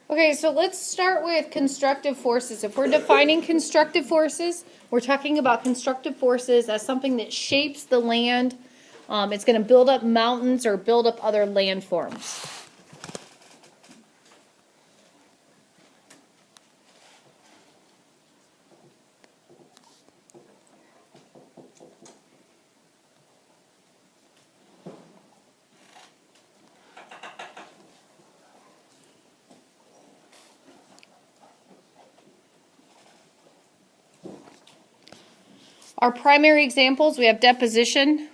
Okay, so let's start with constructive forces. If we're defining constructive forces, we're talking about constructive forces as something that shapes the land. It's going to build up mountains or build up other landforms. Our primary examples, we have deposition.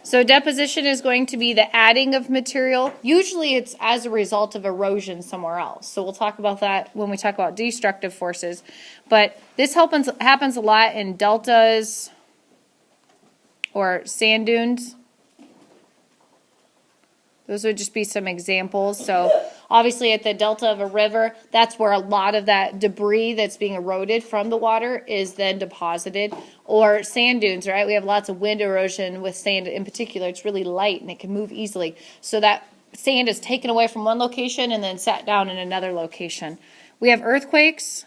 So deposition is going to be the adding of material. Usually it's as a result of erosion somewhere else. So we'll talk about that when we talk about destructive forces. But this happens a lot in deltas or sand dunes. Those would just be some examples. So obviously at the delta of a river, that's where a lot of that debris that's being eroded from the water is then deposited. Or sand dunes, right? We have lots of wind erosion with sand in particular. It's really light and it can move easily. So that sand is taken away from one location and then sat down in another location. We have earthquakes.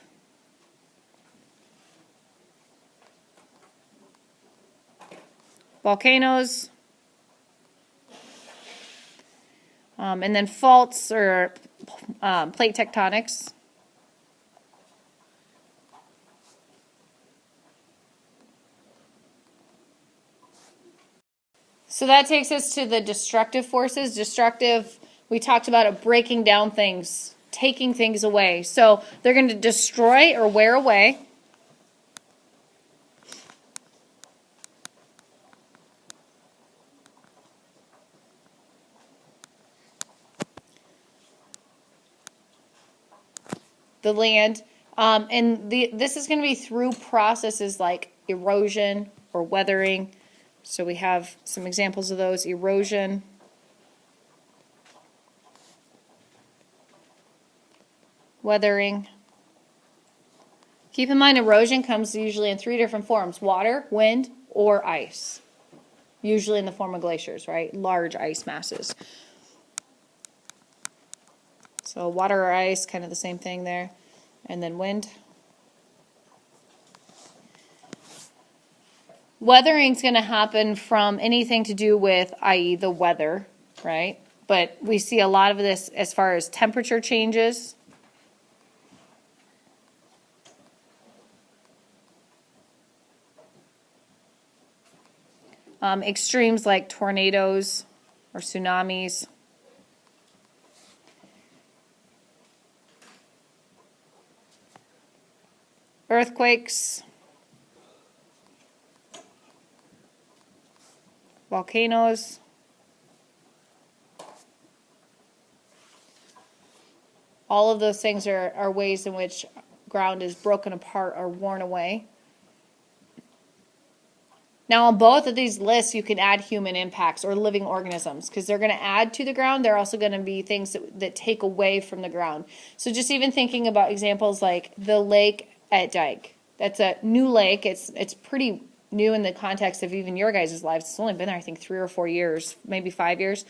Volcanoes. And then faults or plate tectonics. So that takes us to the destructive forces. Destructive, we talked about it breaking down things, taking things away. So they're going to destroy or wear away. The land, and this is going to be through processes like erosion or weathering. So we have some examples of those: erosion, weathering. Keep in mind, erosion comes usually in three different forms: water, wind, or ice. Usually in the form of glaciers, right? Large ice masses. So water or ice, kind of the same thing there. And then wind. Weathering is going to happen from anything to do with, i.e., the weather, right? But we see a lot of this as far as temperature changes. Extremes like tornadoes or tsunamis. Earthquakes, volcanoes, all of those things are ways in which ground is broken apart or worn away. Now on both of these lists you can add human impacts or living organisms because they're going to add to the ground. They're also going to be things that take away from the ground. So just even thinking about examples like the lake at Dyke. That's a new lake. It's pretty new in the context of even your guys' lives. It's only been there, I think, 3 or 4 years, maybe 5 years.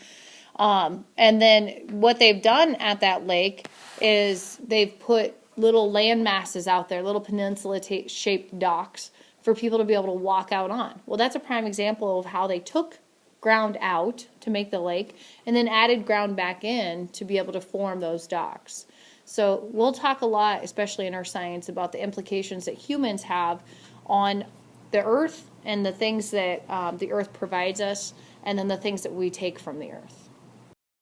And then what they've done at that lake is they've put little land masses out there, little peninsula-shaped docks for people to be able to walk out on. Well, that's a prime example of how they took ground out to make the lake and then added ground back in to be able to form those docks. So we'll talk a lot, especially in our science, about the implications that humans have on the earth and the things that the earth provides us and then the things that we take from the earth.